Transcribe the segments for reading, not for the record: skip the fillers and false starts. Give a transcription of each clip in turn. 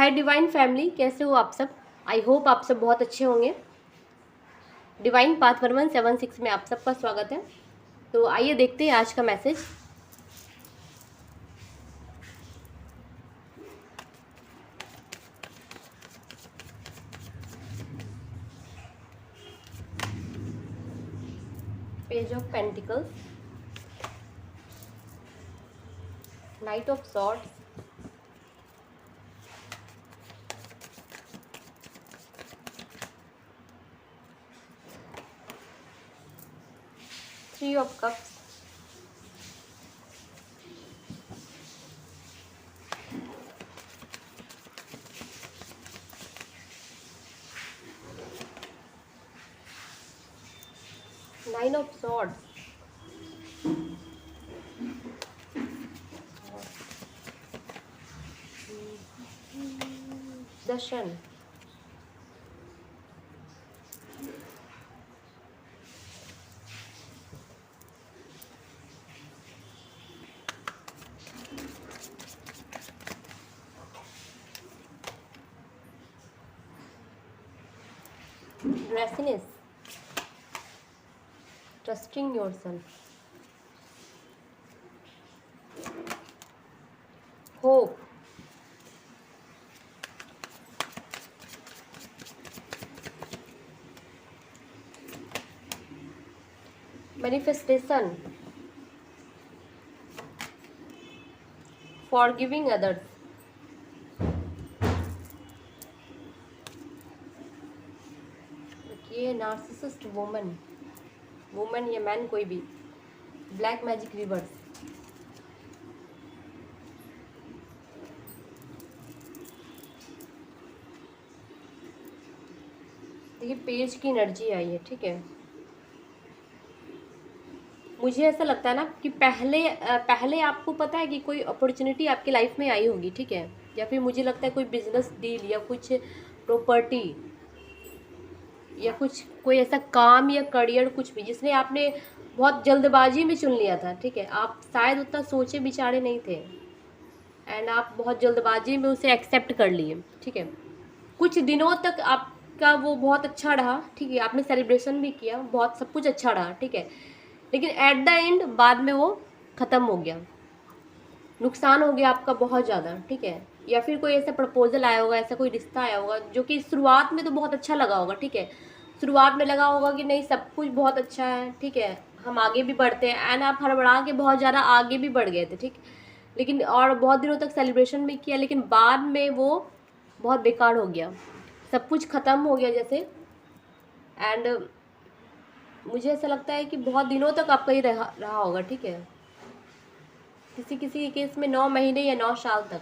हाय divine family, कैसे हो आप सब। आई होप आप सब बहुत अच्छे होंगे। डिवाइन पाथ 1176 में आप सबका स्वागत है। तो आइए देखते हैं आज का message. Page of pentacles, knight of swords, three of cups, nine of swords, the sun, ड्रेसिनेस, trusting yourself, hope, manifestation, forgiving others, ये नार्सिसिस्ट वुमन या मैन कोई भी, ब्लैक मैजिक रिवर्स, देखिए पेज की एनर्जी आई है। ठीक है, मुझे ऐसा लगता है ना कि पहले आपको पता है कि कोई अपॉर्चुनिटी आपकी लाइफ में आई होगी। ठीक है, या फिर मुझे लगता है कोई बिजनेस डील या कुछ प्रॉपर्टी या कुछ कोई ऐसा काम या करियर कुछ भी जिसने आपने बहुत जल्दबाजी में चुन लिया था। ठीक है, आप शायद उतना सोचे विचारे नहीं थे एंड आप बहुत जल्दबाजी में उसे एक्सेप्ट कर लिए। ठीक है, कुछ दिनों तक आपका वो बहुत अच्छा रहा। ठीक है, आपने सेलिब्रेशन भी किया, बहुत सब कुछ अच्छा रहा। ठीक है, लेकिन एट द एंड बाद में वो ख़त्म हो गया, नुकसान हो गया आपका बहुत ज़्यादा। ठीक है, या फिर कोई ऐसा प्रपोजल आया होगा, ऐसा कोई रिश्ता आया होगा जो कि शुरुआत में तो बहुत अच्छा लगा होगा। ठीक है, शुरुआत में लगा होगा कि नहीं सब कुछ बहुत अच्छा है। ठीक है, हम आगे भी बढ़ते हैं एंड आप हड़बड़ा के बहुत ज़्यादा आगे भी बढ़ गए थे। ठीक, लेकिन और बहुत दिनों तक सेलिब्रेशन भी किया, लेकिन बाद में वो बहुत बेकार हो गया, सब कुछ ख़त्म हो गया जैसे। एंड मुझे ऐसा लगता है कि बहुत दिनों तक आपका ही रहा होगा। ठीक है, किसी किसी केस में 9 महीने या 9 साल तक,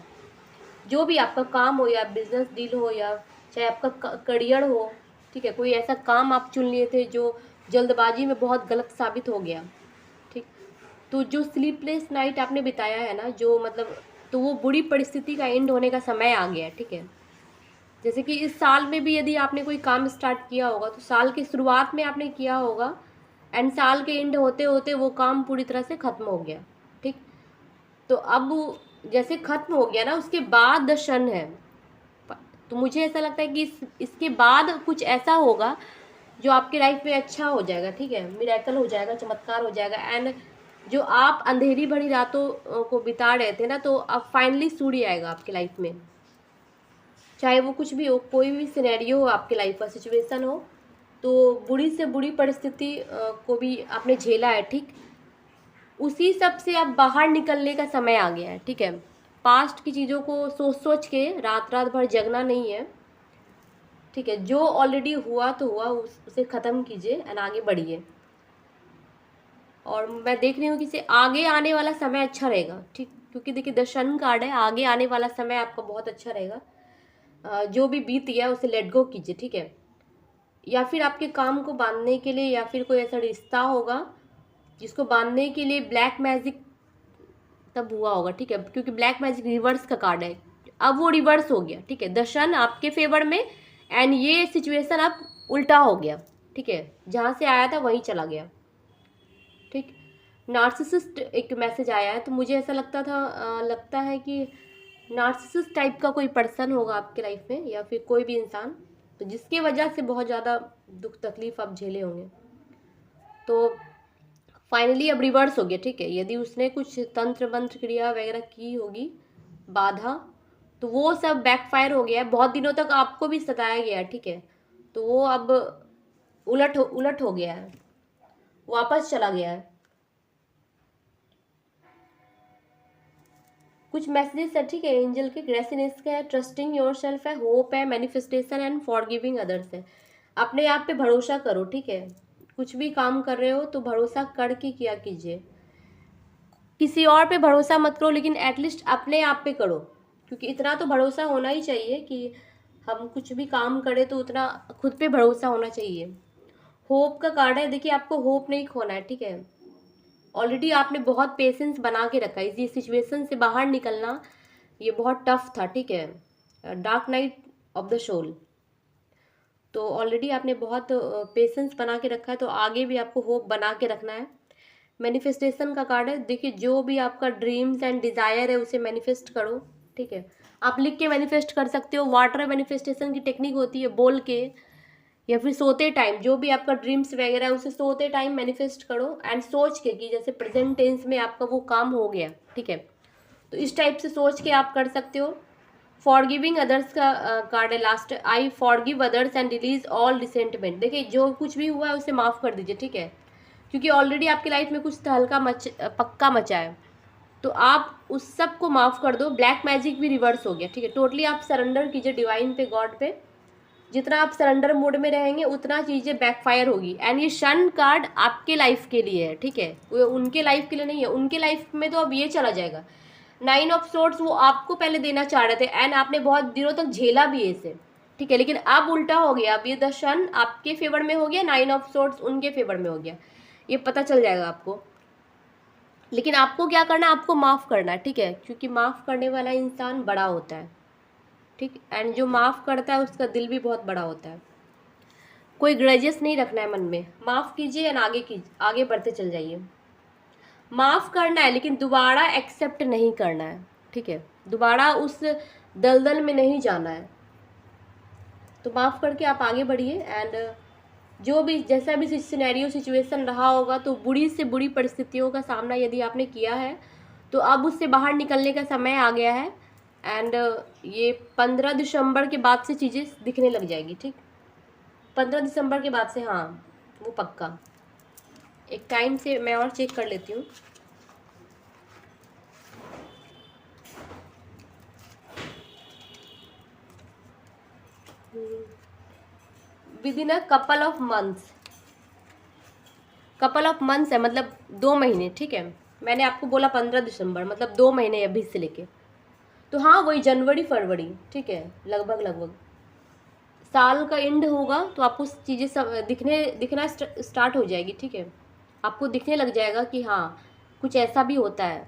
जो भी आपका काम हो या बिजनेस डील हो या चाहे आपका करियर हो। ठीक है, कोई ऐसा काम आप चुन लिए थे जो जल्दबाजी में बहुत गलत साबित हो गया। ठीक, तो जो स्लीपलेस नाइट आपने बिताया है ना, जो मतलब, तो वो बुरी परिस्थिति का एंड होने का समय आ गया है। ठीक है, जैसे कि इस साल में भी यदि आपने कोई काम स्टार्ट किया होगा तो साल की शुरुआत में आपने किया होगा एंड साल के एंड होते होते वो काम पूरी तरह से ख़त्म हो गया। ठीक, तो अब जैसे ख़त्म हो गया ना, उसके बाद दर्शन है। तो मुझे ऐसा लगता है कि इसके बाद कुछ ऐसा होगा जो आपकी लाइफ में अच्छा हो जाएगा। ठीक है, मिरेकल हो जाएगा, चमत्कार हो जाएगा एंड जो आप अंधेरी भरी रातों को बिता रहे थे ना, तो अब फाइनली सूर्य आएगा आपकी लाइफ में। चाहे वो कुछ भी हो, कोई भी सिनेरियो हो, आपकी लाइफ का सिचुएशन हो, तो बुरी से बुरी परिस्थिति को भी आपने झेला है। ठीक, उसी सब से अब बाहर निकलने का समय आ गया है। ठीक है, पास्ट की चीज़ों को सोच सोच के रात रात भर जगना नहीं है। ठीक है, जो ऑलरेडी हुआ तो हुआ, उसे ख़त्म कीजिए एंड आगे बढ़िए। और मैं देख रही हूँ कि इसे आगे आने वाला समय अच्छा रहेगा। ठीक, क्योंकि देखिए दर्शन कार्ड है, आगे आने वाला समय आपका बहुत अच्छा रहेगा। जो भी बीत गया उसे लेट गो कीजिए। ठीक है, या फिर आपके काम को बांधने के लिए, या फिर कोई ऐसा रिश्ता होगा जिसको बांधने के लिए ब्लैक मैजिक तब हुआ होगा। ठीक है, क्योंकि ब्लैक मैजिक रिवर्स का कार्ड है, अब वो रिवर्स हो गया। ठीक है, दर्शन आपके फेवर में एंड ये सिचुएशन अब उल्टा हो गया। ठीक है, जहाँ से आया था वहीं चला गया। ठीक, नार्सिसिस्ट एक मैसेज आया है, तो मुझे ऐसा लगता है कि नार्सिसिस्ट टाइप का कोई पर्सन होगा आपके लाइफ में, या फिर कोई भी इंसान, तो जिसकी वजह से बहुत ज़्यादा दुख तकलीफ आप झेले होंगे। तो फाइनली अब रिवर्स हो गया, ठीक है। यदि उसने कुछ तंत्र मंत्र क्रिया वगैरह की होगी, बाधा, तो वो सब बैकफायर हो गया है। बहुत दिनों तक आपको भी सताया गया है, ठीक है। तो वो अब उलट हो गया है, वापस चला गया है। कुछ मैसेजेस है, ठीक है, एंजल के। ग्रेसिनेस का है, ट्रस्टिंग योर सेल्फ है, होप है, मैनिफेस्टेशन एंड फॉरगिविंग अदर्स है। अपने आप पे भरोसा करो, ठीक है। कुछ भी काम कर रहे हो तो भरोसा करके किया कीजिए। किसी और पे भरोसा मत करो, लेकिन एटलीस्ट अपने आप पे करो, क्योंकि इतना तो भरोसा होना ही चाहिए कि हम कुछ भी काम करें तो उतना खुद पे भरोसा होना चाहिए। होप का कार्ड है, देखिए आपको होप नहीं खोना है, ठीक है। ऑलरेडी आपने बहुत पेशेंस बना के रखा है। इस सिचुएशन से बाहर निकलना ये बहुत टफ था, ठीक है। Dark night of the soul, तो ऑलरेडी आपने बहुत पेशेंस बना के रखा है, तो आगे भी आपको होप बना के रखना है। मैनिफेस्टेशन का कार्ड है, देखिए जो भी आपका ड्रीम्स एंड डिज़ायर है उसे मैनिफेस्ट करो, ठीक है। आप लिख के मैनिफेस्ट कर सकते हो, वाटर मैनिफेस्टेशन की टेक्निक होती है, बोल के या फिर सोते टाइम, जो भी आपका ड्रीम्स वगैरह है उसे सोते टाइम मैनिफेस्ट करो एंड सोच के कि जैसे प्रेजेंट टेंस में आपका वो काम हो गया, ठीक है। तो इस टाइप से सोच के आप कर सकते हो। फॉरगिविंग अदर्स का कार्ड है last, I forgive others and release all resentment. देखिए जो कुछ भी हुआ है उसे माफ़ कर दीजिए, ठीक है, क्योंकि ऑलरेडी आपकी लाइफ में कुछ तहलका पक्का मचा है, तो आप उस सब को माफ़ कर दो। ब्लैक मैजिक भी रिवर्स हो गया, ठीक है। टोटली आप सरेंडर कीजिए डिवाइन पे, गॉड पे। जितना आप सरेंडर मोड में रहेंगे उतना चीज़ें बैकफायर होगी। एंड ये शन कार्ड आपके लाइफ के लिए है, ठीक है, वो उनके लाइफ के लिए नहीं है। उनके लाइफ में तो अब ये चला जाएगा। 9 ऑफ सोर्ड्स वो आपको पहले देना चाह रहे थे एंड आपने बहुत दिनों तक झेला भी इसे, ठीक है, लेकिन अब उल्टा हो गया। अब ये द शन आपके फेवर में हो गया, 9 ऑफ सोर्ड्स उनके फेवर में हो गया। ये पता चल जाएगा आपको। लेकिन आपको क्या करना है, आपको माफ़ करना है, ठीक है, क्योंकि माफ़ करने वाला इंसान बड़ा होता है, ठीक। एंड जो माफ़ करता है उसका दिल भी बहुत बड़ा होता है। कोई ग्रजेस नहीं रखना है मन में, माफ़ कीजिए एंड आगे बढ़ते चल जाइए। माफ़ करना है लेकिन दोबारा एक्सेप्ट नहीं करना है, ठीक है, दोबारा उस दलदल में नहीं जाना है। तो माफ़ करके आप आगे बढ़िए। एंड जो भी जैसा भी सिनेरियो सिचुएशन रहा होगा, तो बुरी से बुरी परिस्थितियों का सामना यदि आपने किया है तो अब उससे बाहर निकलने का समय आ गया है। एंड ये 15 दिसंबर के बाद से चीज़ें दिखने लग जाएगी, ठीक। 15 दिसंबर के बाद से, हाँ वो पक्का। एक टाइम से मैं और चेक कर लेती हूँ। With in a couple of months है, मतलब 2 महीने, ठीक है। मैंने आपको बोला 15 दिसंबर, मतलब 2 महीने अभी से लेके, तो हाँ वही जनवरी फरवरी, ठीक है, लगभग साल का एंड होगा तो आपको चीज़ें सब दिखना स्टार्ट हो जाएगी, ठीक है। आपको दिखने लग जाएगा कि हाँ कुछ ऐसा भी होता है।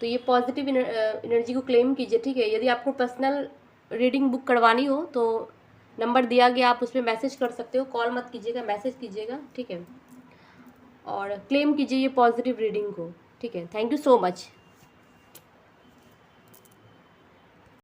तो ये पॉजिटिव एनर्जी को क्लेम कीजिए, ठीक है। यदि आपको पर्सनल रीडिंग बुक करवानी हो तो नंबर दिया गया, आप उसमें मैसेज कर सकते हो। कॉल मत कीजिएगा, मैसेज कीजिएगा, ठीक है। और क्लेम कीजिए ये पॉजिटिव रीडिंग को, ठीक है। Thank you so much.